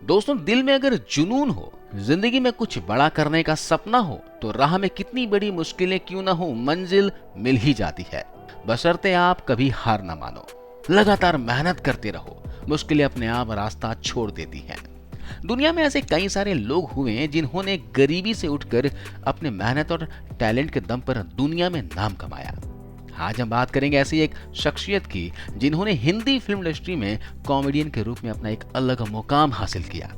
दोस्तों, दिल में अगर जुनून हो, जिंदगी में कुछ बड़ा करने का सपना हो, तो राह में कितनी बड़ी मुश्किलें क्यों ना हो, मंजिल मिल ही जाती है। बशर्ते आप कभी हार ना मानो, लगातार मेहनत करते रहो। मुश्किलें अपने आप रास्ता छोड़ देती हैं। दुनिया में ऐसे कई सारे लोग हुए हैं जिन्होंने गरीबी से उठकर अपने मेहनत और टैलेंट के दम पर दुनिया में नाम कमाया। आज हम बात करेंगे ऐसी एक शख्सियत की जिन्होंने हिंदी फिल्म इंडस्ट्री में कॉमेडियन के रूप में अपना एक अलग मुकाम हासिल किया।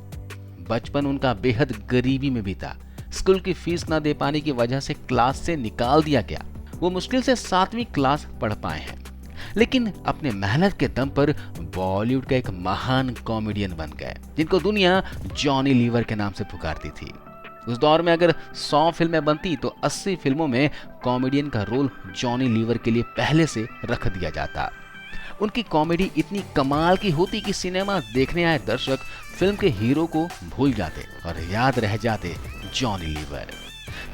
बचपन उनका बेहद गरीबी में बीता। स्कूल की फीस न दे पाने की वजह से क्लास से निकाल दिया गया। वो मुश्किल से 7वीं क्लास पढ़ पाए हैं, लेकिन अपने मेहनत के दम पर बॉलीवुड का एक महान कॉमेडियन बन गए, जिनको दुनिया जॉनी लीवर के नाम से पुकारती थी। उस दौर में अगर 100 फिल्में बनती तो 80 फिल्मों में कॉमेडियन का रोल जॉनी लीवर के लिए पहले से रख दिया जाता। उनकी कॉमेडी इतनी कमाल की होती कि सिनेमा देखने आए दर्शक फिल्म के हीरो को भूल जाते और याद रह जाते जॉनी लीवर।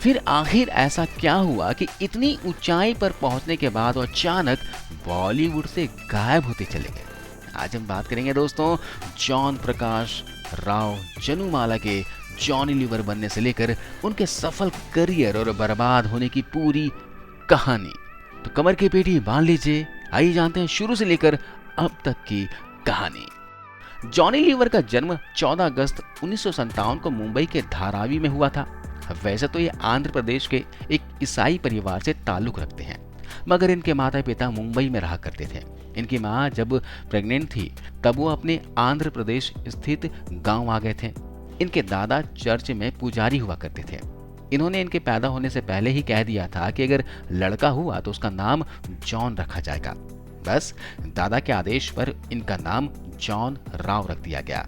फिर आखिर ऐसा क्या हुआ कि इतनी ऊंचाई पर पहुंचने के बाद वो अचानक बॉलीवुड से गायब होते चले गए। आज हम बात करेंगे दोस्तों जॉन प्रकाश राव जनुमाला के जॉनी लीवर बनने से लेकर उनके सफल करियर और बर्बाद होने की पूरी कहानी। तो कमर की पेटी बांध लीजिए, आइए जानते हैं शुरू से लेकर अब तक की कहानी। जॉनी लीवर का जन्म 14 अगस्त 1957 को मुंबई के धारावी में हुआ था। वैसे तो ये आंध्र प्रदेश के एक ईसाई परिवार से ताल्लुक रखते हैं, मगर इनके माता पिता मुंबई में रहा करते थे। इनकी माँ जब प्रेग्नेंट थी तब वो अपने आंध्र प्रदेश स्थित गांव आ गए थे। इनके दादा चर्च में पुजारी हुआ करते थे। इन्होंने इनके पैदा होने से पहले ही कह दिया था कि अगर लड़का हुआ तो उसका नाम जॉन रखा जाएगा। बस दादा के आदेश पर इनका नाम जॉन राव रख दिया गया।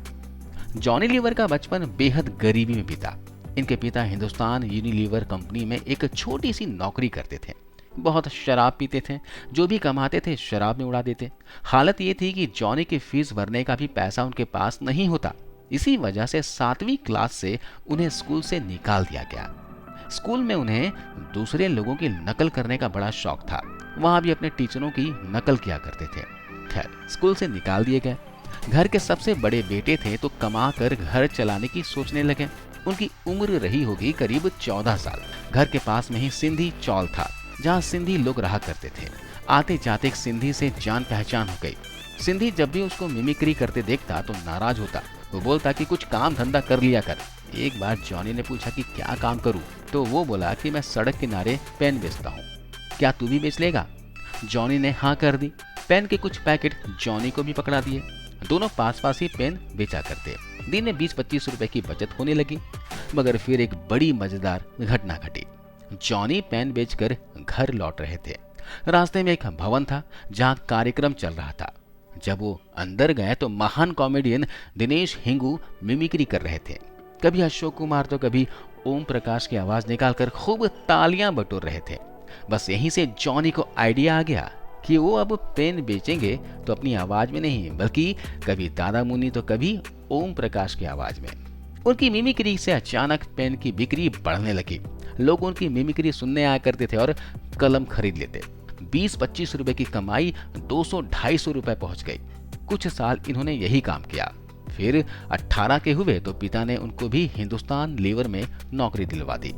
जॉनी लीवर का बचपन बेहद गरीबी में बीता। इनके पिता हिंदुस्तान यूनिलीवर कंपनी में एक छोटी सी नौकरी करते थे। बहुत शराब पीते थे, जो भी कमाते थे शराब में उड़ा देते। हालत ये थी कि जॉनी की फीस भरने का भी पैसा उनके पास नहीं होता। इसी वजह से 7वीं क्लास से उन्हें स्कूल से निकाल दिया गया। स्कूल में उन्हें दूसरे लोगों की नकल करने का बड़ा शौक था। वहां भी अपने टीचरों की नकल किया करते थे। खैर, स्कूल से निकाल दिए गए। घर के सबसे बड़े बेटे थे तो कमा कर घर चलाने की सोचने लगे। उनकी उम्र रही होगी करीब 14 साल। घर के पास में ही सिंधी चौल था, जहाँ सिंधी लोग रहा करते थे। आते जाते एक सिंधी से जान पहचान हो गई। सिंधी जब भी उसको मिमिक्री करते देखता तो नाराज होता। वो बोलता कि कुछ काम धंधा कर लिया कर। एक बार जॉनी ने पूछा कि क्या काम करूं, तो वो बोला कि मैं सड़क किनारे पेन बेचता हूँ, क्या तू भी बेच लेगा? जॉनी ने हाँ कर दी। पेन के कुछ पैकेट जॉनी को भी पकड़ा दिए। दोनों पास पास ही पेन बेचा करते। दिन में 20-25 रुपए की बचत होने लगी। मगर फिर एक बड़ी मजेदार घटना घटी। जॉनी पेन बेचकर घर लौट रहे थे। रास्ते में एक भवन था जहाँ कार्यक्रम चल रहा था। जब वो अंदर गए तो महान कॉमेडियन दिनेश हिंगू मिमिक्री कर रहे थे। कभी अशोक कुमार तो कभी ओम प्रकाश की आवाज निकालकर खूब तालियां बटोर रहे थे। बस यहीं से जॉनी को आइडिया आ गया कि वो अब पेन बेचेंगे तो अपनी आवाज में नहीं, बल्कि कभी दादा मुनि तो कभी ओम प्रकाश की आवाज में। उनकी मिमिक्री से अचानक पेन की बिक्री बढ़ने लगी। लोग उनकी मिमिक्री सुनने आया करते थे और कलम खरीद लेते। 20-25 रुपए की कमाई 200-250 रुपए पहुंच गई। कुछ साल इन्होंने यही काम किया। फिर 18 के हुए तो पिता ने उनको भी हिंदुस्तान लीवर में नौकरी दिलवा दी।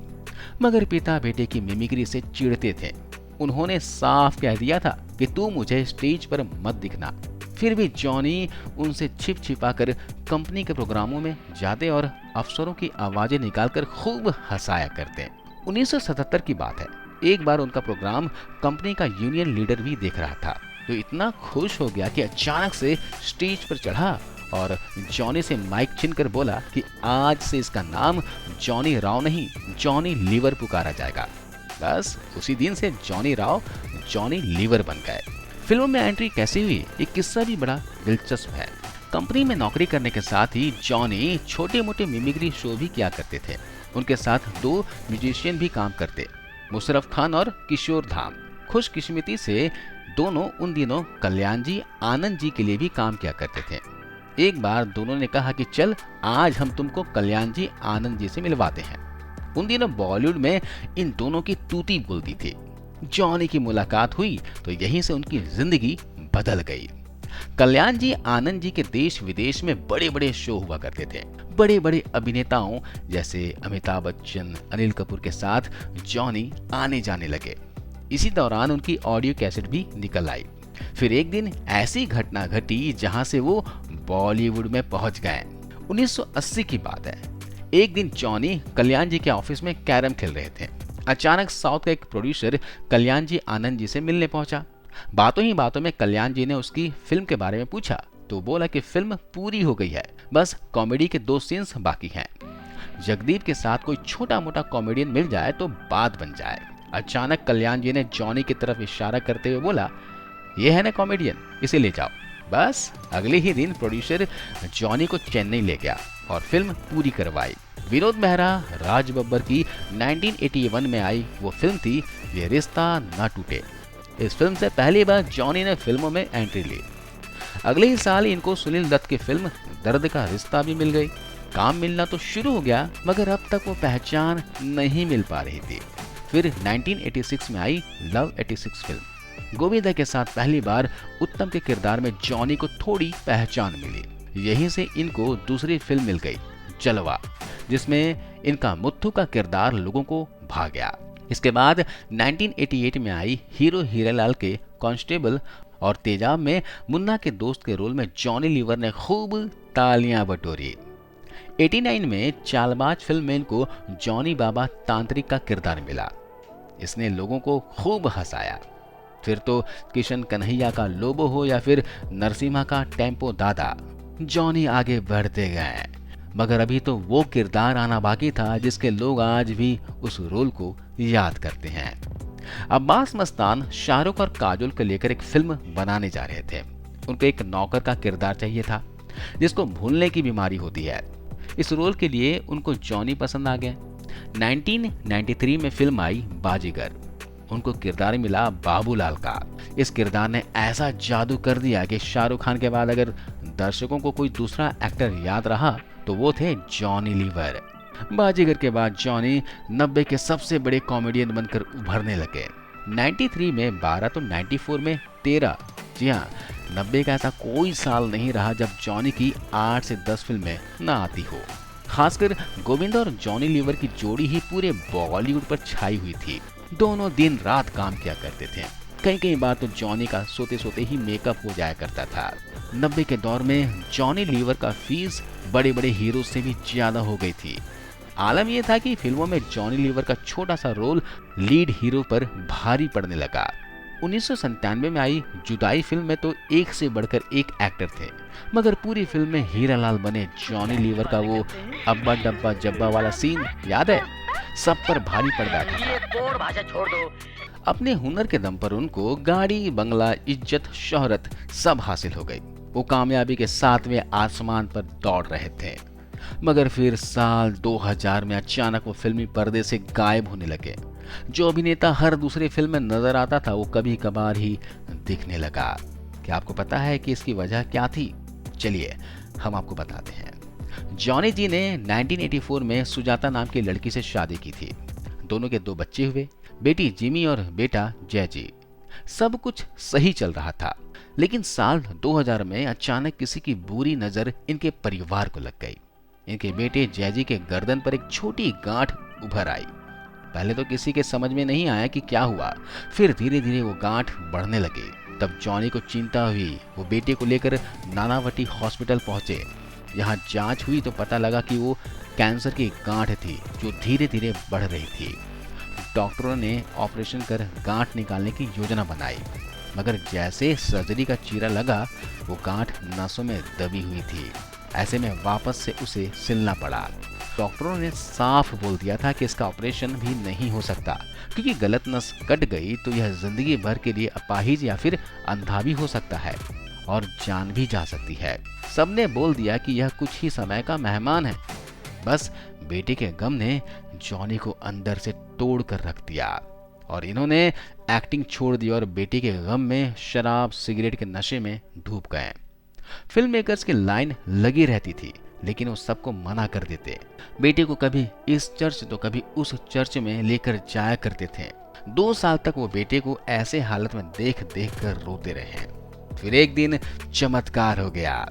मगर पिता बेटे की मिमिक्री से चिढ़ते थे। उन्होंने साफ कह दिया था कि तू मुझे स्टेज पर मत दिखना। फिर भी जॉनी उनसे छिप छिपा कर कंपनी के प्रोग्रामों में जाते और अफसरों की आवाजें निकालकर खूब हंसाया करते। 1977 की बात है। एक बार उनका प्रोग्राम कंपनी का यूनियन लीडर भी देख रहा था, तो इतना खुश हो गया कि अचानक से स्टेज पर चढ़ा और जॉनी से माइक छीनकर बोला कि आज से इसका नाम जॉनी राव नहीं, जॉनी लीवर पुकारा जाएगा। बस उसी दिन से जॉनी राव जॉनी लीवर बन गए। फिल्मों में एंट्री कैसे हुई, एक किस्सा भी बड़ा दिलचस्प है। कंपनी में नौकरी करने के साथ ही जॉनी छोटे मोटे मिमिक्री शो भी किया करते थे। उनके साथ 2 म्यूजिशियन भी काम करते, मुशर्रफ खान और किशोर धाम। खुशकिस्मती से दोनों उन दिनों कल्याण जी आनंद जी के लिए भी काम किया करते थे। एक बार दोनों ने कहा कि चल आज हम तुमको कल्याण जी आनंद जी से मिलवाते हैं। उन दिनों बॉलीवुड में इन दोनों की तूती बोलती थी। जॉनी की मुलाकात हुई तो यहीं से उनकी जिंदगी बदल गई। कल्याण जी आनंद जी के देश विदेश में बड़े बड़े शो हुआ करते थे। बड़े बड़े अभिनेताओं जैसे अमिताभ बच्चन, अनिल कपूर के साथ जॉनी आने जाने लगे। इसी दौरान उनकी ऑडियो कैसेट भी निकल आई। फिर एक दिन ऐसी घटना घटी जहां से वो बॉलीवुड में पहुंच गए। 1980 की बात है। एक दिन जॉनी कल्याण जी के ऑफिस में कैरम खेल रहे थे। अचानक साउथ का एक प्रोड्यूसर कल्याण जी आनंद जी से मिलने पहुंचा। बातों ही बातों में कल्याण जी ने उसकी फिल्म के बारे में पूछा तो बोला कि फिल्म पूरी हो गई है, बस कॉमेडी के 2 सीन्स बाकी हैं। जगदीप के साथ कोई छोटा मोटा कॉमेडियन मिल जाए तो बात बन जाए। अचानक कल्याण जी ने जॉनी की तरफ इशारा करते हुए बोला, ये है ना कॉमेडियन, इसे ले जाओ। बस अगले ही दिन प्रोड्यूसर जॉनी को चेन्नई ले गया और फिल्म पूरी करवाई। विनोद मेहरा, राज बब्बर की 1981 में आई वो फिल्म थी ये रिश्ता ना टूटे। इस फिल्म से पहली बार जॉनी ने फिल्मों में एंट्री ली। अगले ही साल इनको सुनील दत्त की फिल्म दर्द का रिश्ता भी मिल गई। काम मिलना तो शुरू हो गया, मगर अब तक वो पहचान नहीं मिल पा रही थी। फिर 1986 में आई लव 86 फिल्म। गोविंदा के साथ पहली बार उत्तम के किरदार में जॉनी को थोड़ी पहचान मिली। यहीं से इनको दूसरी फिल्म मिल गई जलवा, जिसमें इनका मुत्थू का किरदार लोगों को भा गया। इसके बाद 1988 में आई हीरो हीरालाल के कांस्टेबल और तेजाब में मुन्ना के दोस्त के रोल में जॉनी लीवर ने खूब तालियां बटोरी। 89 में चालबाज फिल्म में इनको जॉनी बाबा तांत्रिक का किरदार मिला। इसने लोगों को खूब हंसाया। फिर तो किशन कन्हैया का लोबो हो या फिर नरसिम्हा का टेम्पो दादा, जॉनी आगे बढ़ते गए। मगर अभी तो वो किरदार आना बाकी था जिसके लोग आज भी उस रोल को याद करते हैं। अब्बास मस्तान शाहरुख और काजोल को लेकर एक फिल्म बनाने जा रहे थे। उनको एक नौकर का किरदार चाहिए था जिसको भूलने की बीमारी होती है। इस रोल के लिए उनको जॉनी पसंद आ गए। 1993 में फिल्म आई बाजीगर। उनको किरदार मिला बाबूलाल का। इस किरदार ने ऐसा जादू कर दिया कि शाहरुख खान के बाद अगर दर्शकों को कोई दूसरा एक्टर याद रहा तो वो थे जॉनी लीवर। बाजीगर के बाद जॉनी 90 के सबसे बड़े कॉमेडियन बनकर उभरने लगे। 93 में 12 तो 94 में 13। जी हाँ, 90 का ऐसा कोई साल नहीं रहा जब जॉनी की 8 से 10 फिल्में न आती हो। खासकर गोविंदा और जॉनी लीवर की जोड़ी ही पूरे बॉलीवुड पर छाई हुई थी। दोनों दिन रात काम किया करते थे। कई बार तो जॉनी का सोते सोते ही मेकअप हो जाया करता था। 90 के दौर में जॉनी लीवर का फीस बड़े बड़े हीरो से भी ज्यादा हो गई थी। आलम यह था कि फिल्मों में जॉनी लीवर का छोटा सा रोल लीड हीरो पर भारी पड़ने लगा। 1997 में आई जुदाई फिल्म में तो एक से बढ़कर एक एक्टर थे, मगर पूरी फिल्म में हीरालाल बने जॉनी लीवर का वो अब्बा डब्बा जब्बा वाला सीन याद है, सब पर भारी पड़ बैठा था। भाषा छोड़ दो। अपने हुनर के दम पर उनको गाड़ी, बंगला, इज्जत, शोहरत सब हासिल हो गई। वो कामयाबी के 7वें आसमान पर दौड़ रहे थे। मगर फिर साल 2000 में अचानक वो फिल्मी पर्दे से गायब होने लगे। जो अभिनेता हर दूसरी फिल्म में नजर आता था वो कभी कभार ही दिखने लगा। क्या आपको पता है कि इसकी वजह क्या थी? चलिए हम आपको बताते हैं। जॉनी जी ने 1984 में सुजाता नाम की लड़की से शादी की थी। दोनों के 2 बच्चे हुए, बेटी जिमी और बेटा जय जी। सब कुछ सही चल रहा था, लेकिन साल 2000 में अचानक किसी की बुरी नजर इनके परिवार को लग गई। इनके बेटे जयजी के गर्दन पर एक छोटी गांठ उभर आई। पहले तो किसी के समझ में नहीं आया कि क्या हुआ, फिर धीरे धीरे वो गांठ बढ़ने लगी। तब जॉनी को चिंता हुई। वो बेटे को लेकर नानावटी हॉस्पिटल पहुंचे। यहाँ जांच हुई तो पता लगा कि वो कैंसर की गांठ थी जो धीरे धीरे बढ़ रही थी। डॉक्टरों ने ऑपरेशन कर गांठ निकालने की योजना बनाई, मगर जैसे सर्जरी का चीरा लगा वो गांठ नसों में दबी हुई थी। ऐसे में वापस से उसे सिलना पड़ा। डॉक्टरों ने साफ बोल दिया था कि इसका ऑपरेशन भी नहीं हो सकता, क्योंकि गलत नस कट गई तो यह जिंदगी भर के लिए अपाहिज या फिर अंधा भी हो सकता है और जान भी जा सकती है। सबने बोल दिया कि यह कुछ ही समय का मेहमान है। बस बेटे के गम ने जॉनी को अंदर से तोड़ कर रख दिया और इन्होंने एक्टिंग छोड़ दी और बेटे के गम में शराब, सिगरेट के नशे में डूब गए। फिल्म मेकर्स की लाइन लगी रहती थी, लेकिन वो सबको मना कर देते। बेटे को कभी इस चर्च तो कभी उस चर्च में लेकर जाया करते थे। 2 साल तक वो बेटे को ऐसे हालत में देख देख कर रोते रहे। फिर एक दिन चमत्कार हो गया।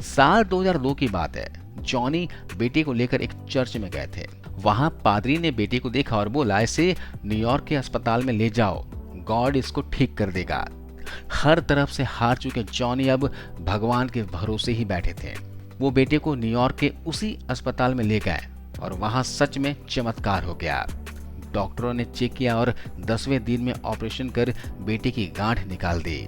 साल 2002 की बात है। जॉनी बेटे को लेकर एक चर्च में गए थे। वहां पादरी ने बेटे को देखा और बोला, इसे न्यूयॉर्क के अस्पताल में ले जाओ, गॉड इसको ठीक कर देगा। हर तरफ से हार चुके जॉनी अब भगवान के भरोसे ही बैठे थे। वो बेटे को न्यूयॉर्क के उसी अस्पताल में ले गए और वहां सच में चमत्कार हो गया। डॉक्टरों ने चेक किया और 10वें दिन में ऑपरेशन कर बेटे की गांठ निकाल दी।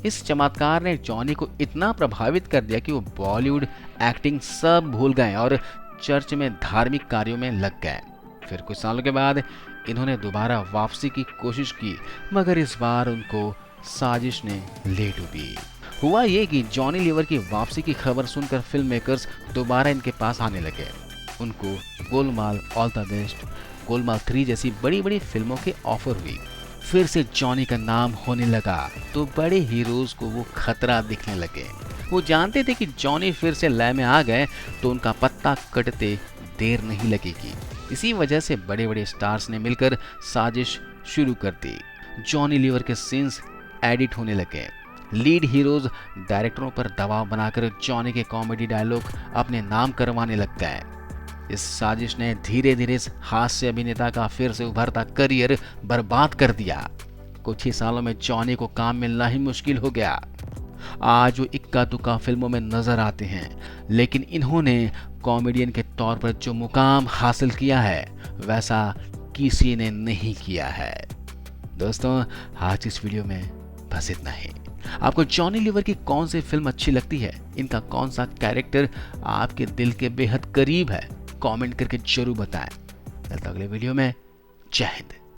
इस चमत्कार ने जॉनी को इतना प्रभावित कर दिया कि वो बॉलीवुड एक्टिंग सब भूल गए और चर्च में धार्मिक कार्यों में लग गए। फिर कुछ सालों के बाद इन्होंने दोबारा वापसी की कोशिश की, मगर इस बार उनको साजिश ने ले डूबी। हुआ ये कि जॉनी लीवर की वापसी की खबर सुनकर फिल्म मेकर्स दोबारा इनके पास आने लगे। उनको Golmaal, all the best, Golmaal 3 जैसी बड़ी बड़ी फिल्मों के ऑफर हुई। फिर से जॉनी का नाम होने लगा तो बड़े हीरोज को वो खतरा दिखने लगे। वो जानते थे कि जॉनी फिर से लय में आ गए तो उनका पत्ता कटते देर नहीं लगेगी। इसी वजह से बड़े बड़े स्टार्स ने मिलकर साजिश शुरू कर दी। जॉनी लीवर के सीन्स एडिट होने लगे। लीड हीरोज डायरेक्टरों पर दबाव बनाकर जॉनी के कॉमेडी डायलॉग अपने नाम करवाने लग गए। इस साजिश ने धीरे धीरे इस हास्य अभिनेता का फिर से उभरता करियर बर्बाद कर दिया। कुछ ही सालों में जॉनी को काम मिलना ही मुश्किल हो गया। आज वो इक्का दुक्का फिल्मों में नजर आते हैं, लेकिन इन्होंने कॉमेडियन के तौर पर जो मुकाम हासिल किया है वैसा किसी ने नहीं किया है। दोस्तों, आज इस वीडियो में बस इतना ही। आपको जॉनी लीवर की कौन सी फिल्म अच्छी लगती है? इनका कौन सा कैरेक्टर आपके दिल के बेहद करीब है? कमेंट करके जरूर बताएं। मिलते हैं अगले वीडियो में। जय हिंद।